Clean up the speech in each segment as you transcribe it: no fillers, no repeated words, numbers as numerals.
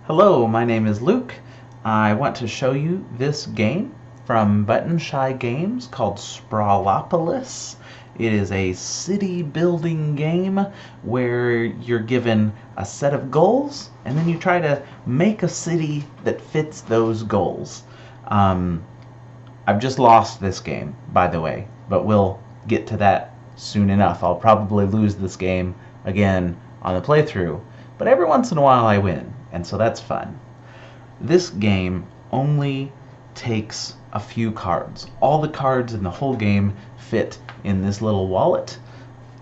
Hello, my name is Luke. I want to show you this game from Button Shy Games called Sprawlopolis. It is a city building game where you're given a set of goals and then you try to make a city that fits those goals. I've just lost this game, by the way, but we'll get to that soon enough. I'll probably lose this game again on the playthrough, but every once in a while I win, and so that's fun. This game only takes a few cards. All the cards in the whole game fit in this little wallet,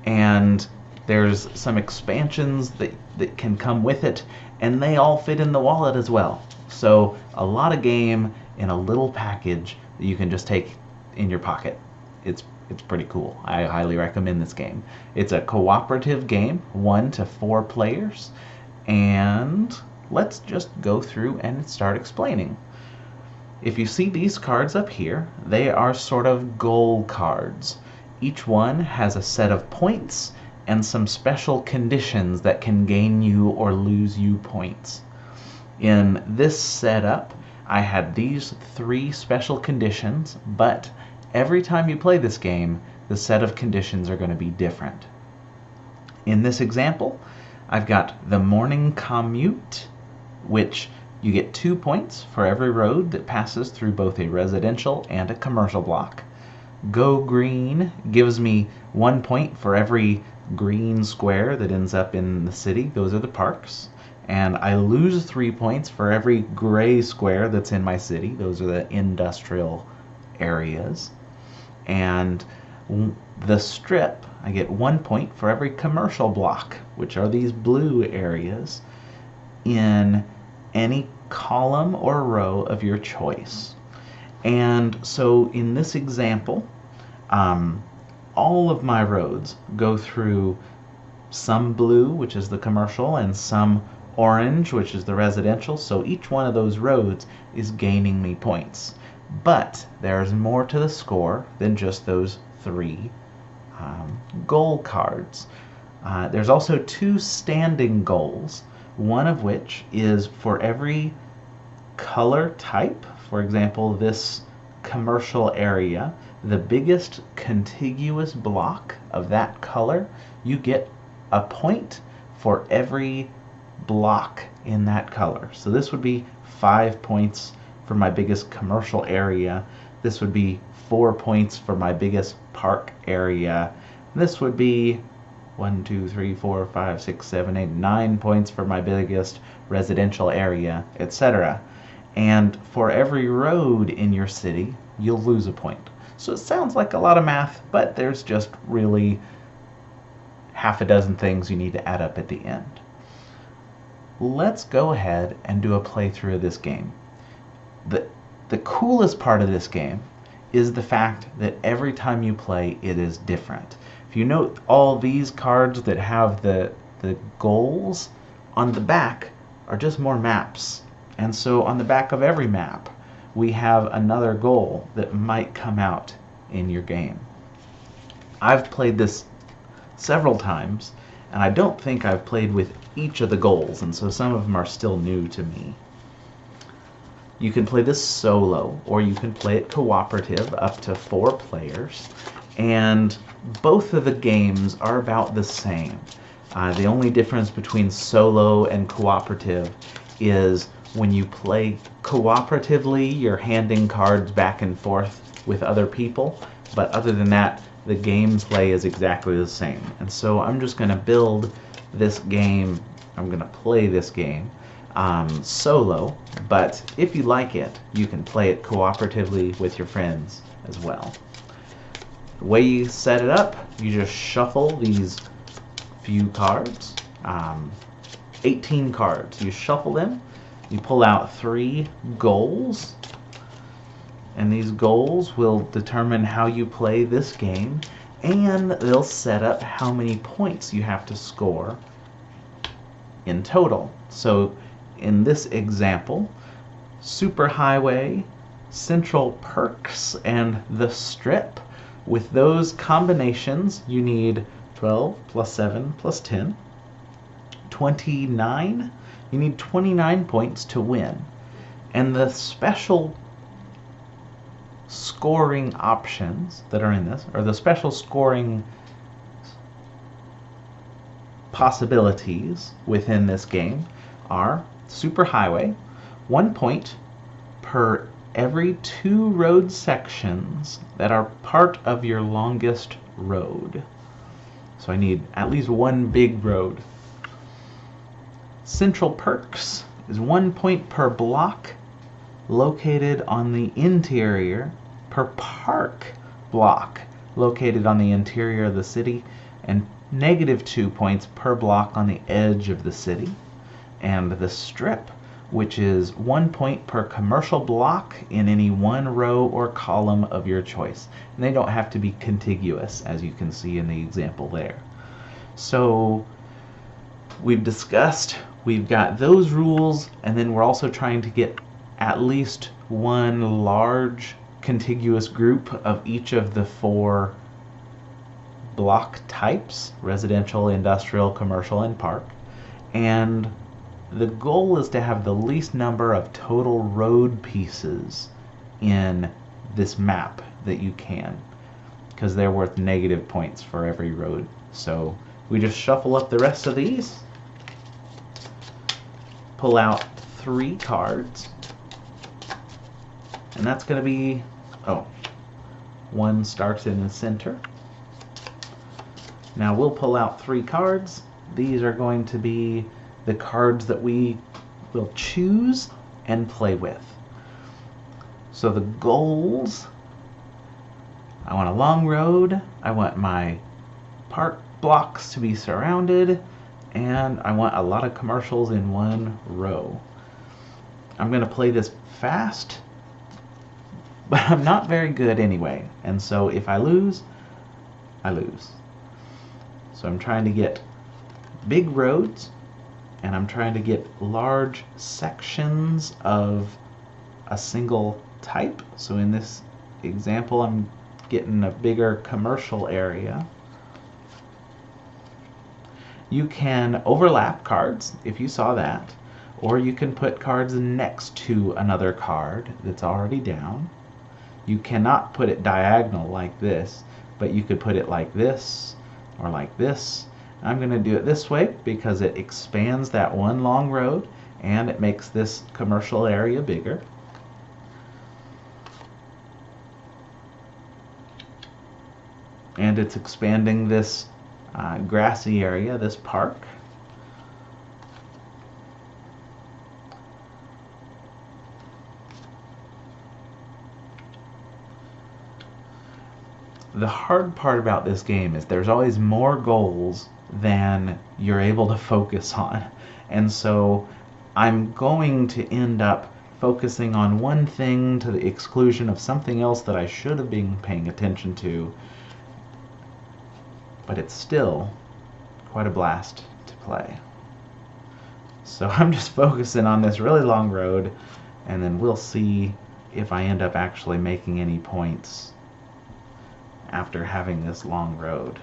and there's some expansions that can come with it, and they all fit in the wallet as well. So a lot of game in a little package that you can just take in your pocket. It's pretty cool. I highly recommend this game. It's a cooperative game, 1 to 4 players, and let's just go through and start explaining. If you see these cards up here, they are sort of goal cards. Each one has a set of points and some special conditions that can gain you or lose you points. In this setup, I had these 3 special conditions, but every time you play this game, the set of conditions are going to be different. In this example, I've got the morning commute, which you get 2 points for every road that passes through both a residential and a commercial block. Go green gives me 1 point for every green square that ends up in the city. Those are the parks. And I lose 3 points for every gray square that's in my city. Those are the industrial areas. And the strip, I get 1 point for every commercial block, which are these blue areas, in any column or row of your choice. And so in this example, all of my roads go through some blue, which is the commercial, and some orange, which is the residential, so each one of those roads is gaining me points. But there's more to the score than just those 3 goal cards. There's also 2 standing goals, one of which is for every color type. For example, this commercial area, the biggest contiguous block of that color, you get a point for every block in that color. So this would be 5 points for my biggest commercial area. This would be 4 points for my biggest park area. This would be 1, 2, 3, 4, 5, 6, 7, 8, 9 points for my biggest residential area, etc. And for every road in your city, you'll lose a point. So it sounds like a lot of math, but there's just really half a dozen things you need to add up at the end. Let's go ahead and do a playthrough of this game. The coolest part of this game is the fact that every time you play, it is different. If you note all these cards that have the goals, on the back are just more maps. And so on the back of every map, we have another goal that might come out in your game. I've played this several times, and I don't think I've played with each of the goals, and so some of them are still new to me. You can play this solo, or you can play it cooperative, up to 4 players, and both of the games are about the same. The only difference between solo and cooperative is when you play cooperatively, you're handing cards back and forth with other people, but other than that, the gameplay is exactly the same. And so I'm just going to build this game, I'm going to play this game solo, but if you like it, you can play it cooperatively with your friends as well. The way you set it up, you just shuffle these few cards, 18 cards. You shuffle them, you pull out 3 goals, and these goals will determine how you play this game, and they'll set up how many points you have to score in total. So in this example, Superhighway, Central Perks, and the Strip, with those combinations, you need 12 plus 7 plus 10, 29. You need 29 points to win. And the special scoring options that are in this, or the special scoring possibilities within this game, are superhighway, 1 point per every 2 road sections that are part of your longest road. So I need at least 1 big road. Central perks is 1 point per block located on the interior, per park block located on the interior of the city, and -2 points per block on the edge of the city. And the strip, which is 1 point per commercial block in any 1 row or column of your choice. And they don't have to be contiguous, as you can see in the example there. So we've discussed, we've got those rules, and then we're also trying to get at least 1 large contiguous group of each of the 4 block types: residential, industrial, commercial, and park. And the goal is to have the least number of total road pieces in this map that you can, because they're worth negative points for every road. So we just shuffle up the rest of these, pull out 3 cards, and that's going to be, oh, 1 starts in the center. Now we'll pull out 3 cards. These are going to be the cards that we will choose and play with. So the goals: I want a long road, I want my park blocks to be surrounded, and I want a lot of commercials in 1 row. I'm going to play this fast, but I'm not very good anyway, and so if I lose, I lose. So I'm trying to get big roads, and I'm trying to get large sections of a single type. So in this example, I'm getting a bigger commercial area. You can overlap cards, if you saw that, or you can put cards next to another card that's already down. You cannot put it diagonal like this, but you could put it like this or like this. I'm going to do it this way because it expands that 1 long road and it makes this commercial area bigger. And it's expanding this grassy area, this park. The hard part about this game is there's always more goals than you're able to focus on. And so I'm going to end up focusing on one thing to the exclusion of something else that I should have been paying attention to. But it's still quite a blast to play. So I'm just focusing on this really long road, and then we'll see if I end up actually making any points after having this long road.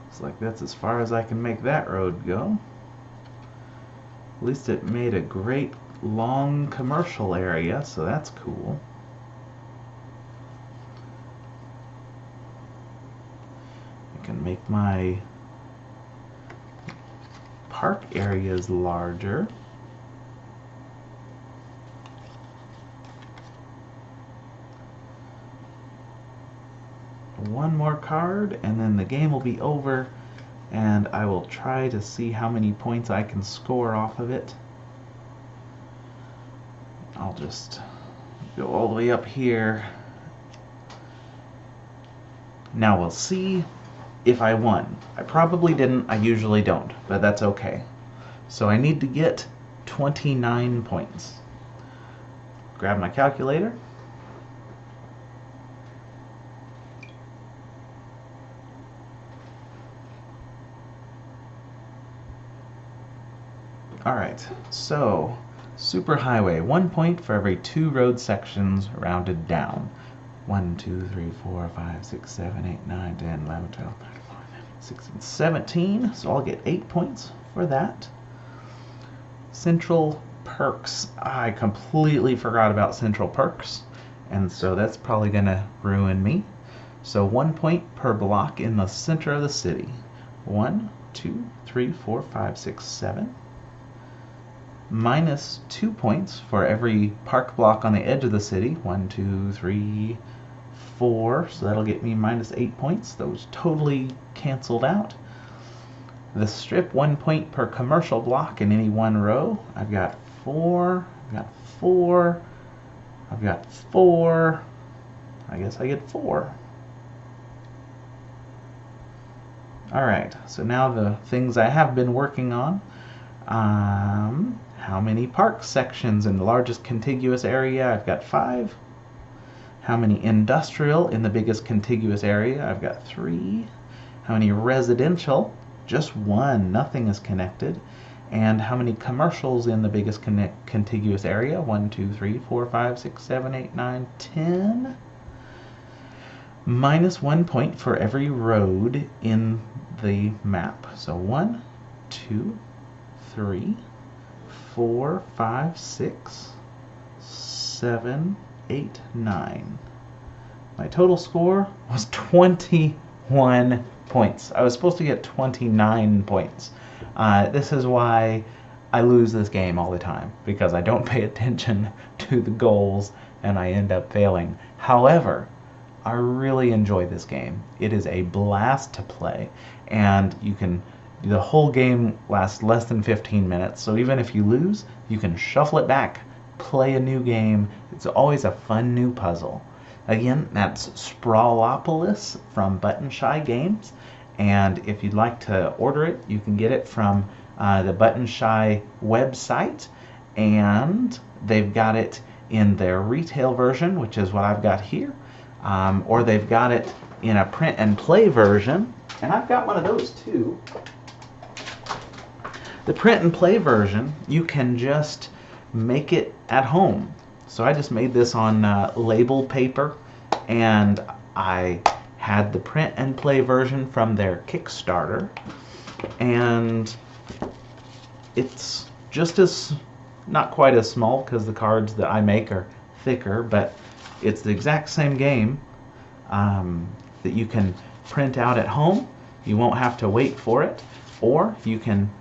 Looks like that's as far as I can make that road go. At least it made a great long commercial area, so that's cool. I can make my park areas larger. one more card, and then the game will be over, and I will try to see how many points I can score off of it. I'll just go all the way up here. Now we'll see if I won. I probably didn't, I usually don't, but that's okay. So I need to get 29 points. Grab my calculator. Alright, so superhighway, 1 point for every 2 road sections rounded down. 1, 2, 3, 4, 5, 6, 7, 8, 9, 10, 11, 12, 13, 14, 15, 16, 17. So I'll get 8 points for that. Central perks. I completely forgot about central perks, and so that's probably going to ruin me. So 1 point per block in the center of the city. 1, 2, 3, 4, 5, 6, 7. Minus 2 points for every park block on the edge of the city. 1, 2, 3, 4. So that'll get me minus 8 points. Those totally canceled out. The strip, 1 point per commercial block in any one row. I've got 4. I've got 4. I've got 4. I guess I get 4. Alright, so now the things I have been working on. How many park sections in the largest contiguous area? I've got 5. How many industrial in the biggest contiguous area? I've got 3. How many residential? Just 1. Nothing is connected. And how many commercials in the biggest contiguous area? 1, 2, 3, 4, 5, 6, 7, 8, 9, 10. Minus 1 point for every road in the map. So 1, 2, 3, 4, 5, 6, 7, 8, 9. My total score was 21 points. I was supposed to get 29 points. This is why I lose this game all the time, because I don't pay attention to the goals and I end up failing. However, I really enjoy this game. It is a blast to play, and the whole game lasts less than 15 minutes, so even if you lose, you can shuffle it back, play a new game. It's always a fun new puzzle. Again, that's Sprawlopolis from Button Shy Games, and if you'd like to order it, you can get it from the Button Shy website, and they've got it in their retail version, which is what I've got here, or they've got it in a print and play version, and I've got one of those too. The print and play version, you can just make it at home. So I just made this on label paper, and I had the print and play version from their Kickstarter, and it's just as, not quite as small because the cards that I make are thicker, but it's the exact same game that you can print out at home. You won't have to wait for it, or you can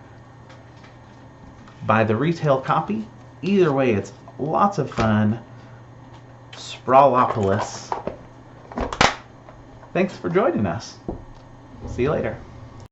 buy the retail copy. Either way, it's lots of fun. Sprawlopolis. Thanks for joining us. See you later.